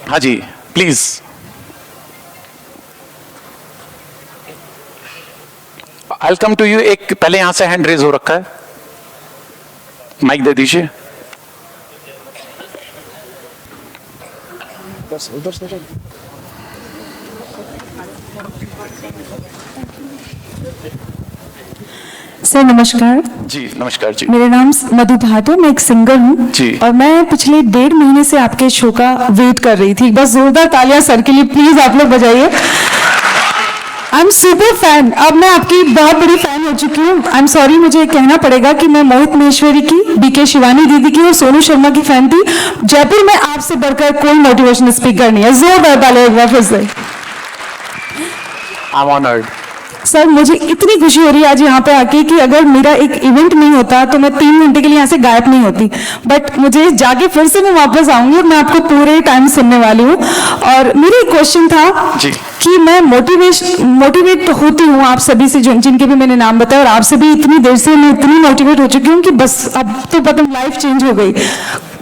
हाँ जी, please. I come to you. एक पहले यहां से हैंड रेज हो रखा है, माइक दे दीजिए। सर नमस्कार। जी नमस्कार जी। मेरा नाम मधु भाट है, मैं एक सिंगर हूँ जी। और मैं पिछले 1.5 महीने से आपके शो का वेट कर रही थी। बस जोरदार तालियां सर के लिए प्लीज आप लोग बजाइए। आई एम सुपर फैन, अब मैं आपकी बहुत बड़ी फैन हो चुकी हूँ। आई एम सॉरी, मुझे कहना पड़ेगा कि मैं मोहित महेश्वरी की, बीके शिवानी दीदी की और सोनू शर्मा की फैन थी। जयपुर में आपसे बढ़कर कोई मोटिवेशनल स्पीकर नहीं है। जोरदार तालियां एक बार फिर से। I am honoured. सर मुझे इतनी खुशी हो रही है आज यहाँ पे आके कि अगर मेरा एक इवेंट नहीं होता तो मैं 3 घंटे के लिए यहाँ से गायब नहीं होती, बट मुझे जाके फिर से मैं वापस आऊंगी और मैं आपको पूरे टाइम सुनने वाली हूँ। और मेरा एक क्वेश्चन था जी। कि मैं मोटिवेट तो होती हूँ आप सभी से, जिनके भी मैंने नाम बताया, और आपसे भी इतनी देर से मैं इतनी मोटिवेट हो चुकी हूँ कि बस अब तो पता लाइफ चेंज हो गई।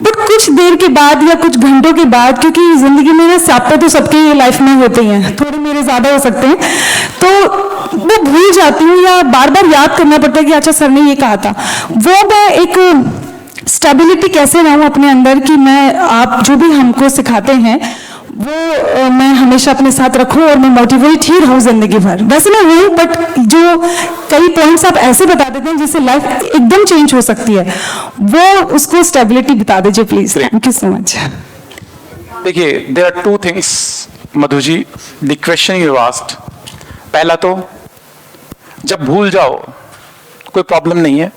बट कुछ देर के बाद या कुछ घंटों के बाद, क्योंकि जिंदगी में ना स्यापे तो सबकी लाइफ में होते हैं, थोड़े मेरे ज्यादा हो सकते हैं, तो मैं भूल जाती हूँ या बार बार याद करना पड़ता है कि अच्छा सर ने ये कहा था। वो मैं एक स्टेबिलिटी कैसे लाऊं अपने अंदर कि मैं, आप जो भी हमको सिखाते हैं वो मैं हमेशा अपने साथ रखूं और मैं मोटिवेट ही रहूं जिंदगी भर। वैसे मैं हूँ, बट जो कई पॉइंट्स आप ऐसे बता देते हैं जिससे लाइफ एकदम चेंज हो सकती है, वो उसको स्टेबिलिटी बता दीजिए please. Thank you so much. देखिए, there are two things Madhu ji, the question you asked. पहला तो जब भूल जाओ कोई प्रॉब्लम नहीं है,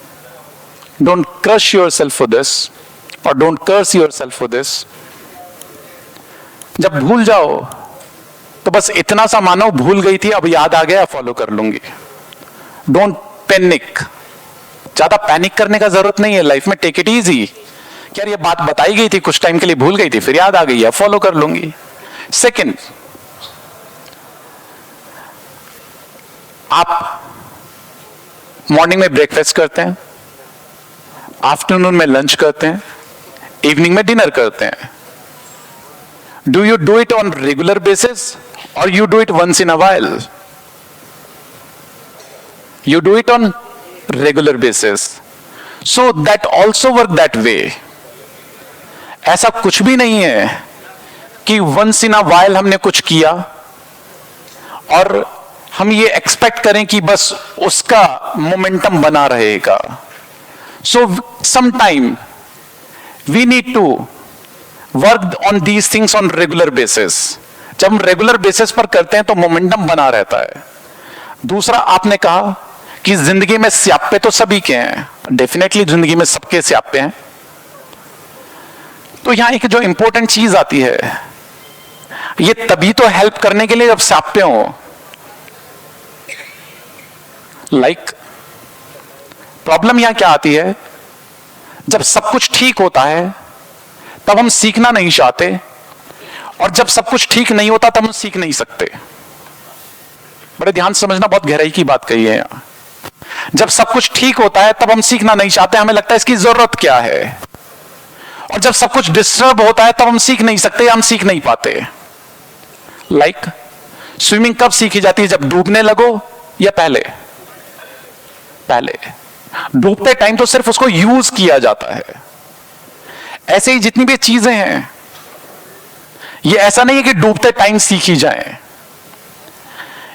don't crush yourself for this और don't curse yourself for this. जब भूल जाओ तो बस इतना सा मानो भूल गई थी, अब याद आ गया, फॉलो कर लूंगी। डोंट पैनिक, ज्यादा पैनिक करने का जरूरत नहीं है लाइफ में। Take it easy. यार ये बात बताई गई थी, कुछ टाइम के लिए भूल गई थी, फिर याद आ गई है, फॉलो कर लूंगी। सेकंड, आप मॉर्निंग में ब्रेकफास्ट करते हैं, आफ्टरनून में लंच करते हैं, इवनिंग में डिनर करते हैं। Do you do it on regular basis और you do it once in a while? You do it on regular basis, so that also work that way. ऐसा कुछ भी नहीं है कि वंस इन अ वाइल हमने कुछ किया और हम ये एक्सपेक्ट करें कि बस उसका मोमेंटम बना रहेगा। So sometime we need to work on these things on regular basis. जब हम रेगुलर बेसिस पर करते हैं तो मोमेंटम बना रहता है। दूसरा, आपने कहा कि जिंदगी में स्यापे तो सभी के हैं। डेफिनेटली जिंदगी में सबके स्यापे हैं। तो यहां एक जो इंपॉर्टेंट चीज आती है, ये तभी तो हेल्प करने के लिए जब स्यापे हो। प्रॉब्लम यहां क्या आती है, जब सब कुछ ठीक होता है तब हम सीखना नहीं चाहते, और जब सब कुछ ठीक नहीं होता तब हम सीख नहीं सकते। बड़े ध्यान से समझना, बहुत गहराई की बात कही है यहां। जब सब कुछ ठीक होता है तब हम सीखना नहीं चाहते, हमें लगता है इसकी जरूरत क्या है। और जब सब कुछ डिस्टर्ब होता है तब हम सीख नहीं सकते, हम सीख नहीं पाते। स्विमिंग कब सीखी जाती है, जब डूबने लगो या पहले? पहले। डूबते टाइम तो सिर्फ उसको यूज किया जाता है। ऐसे ही जितनी भी चीजें हैं, ये ऐसा नहीं है कि डूबते टाइम सीखी जाए।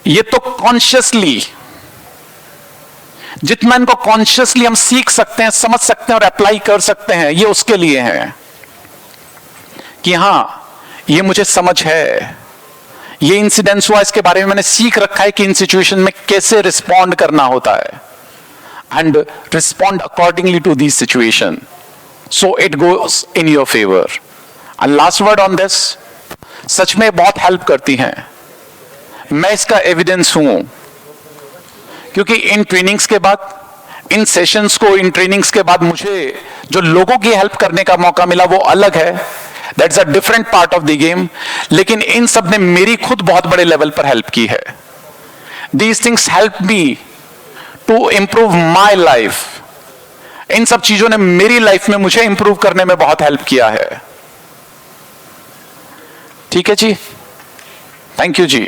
ये तो कॉन्शियसली, जितना इनको कॉन्शियसली हम सीख सकते हैं, समझ सकते हैं और अप्लाई कर सकते हैं, ये उसके लिए है कि हां ये मुझे समझ है, ये इंसिडेंस हुआ, इसके बारे में मैंने सीख रखा है कि इन सिचुएशन में कैसे रिस्पॉन्ड करना होता है, and respond accordingly to this situation, so it goes in your favour. And last word on this, सच में बहुत हेल्प करती हैं। मैं इसका एविडेंस हूं, क्योंकि इन ट्रेनिंग्स के बाद, इन सेशंस को, इन ट्रेनिंग्स के बाद मुझे जो लोगों की हेल्प करने का मौका मिला वो अलग है, that's a different part of the game. लेकिन इन सब ने मेरी खुद बहुत बड़े लेवल पर हेल्प की है। These things help me to improve my life. इन सब चीजों ने मेरी लाइफ में मुझे इंप्रूव करने में बहुत हेल्प किया है। ठीक है जी, थैंक यू जी।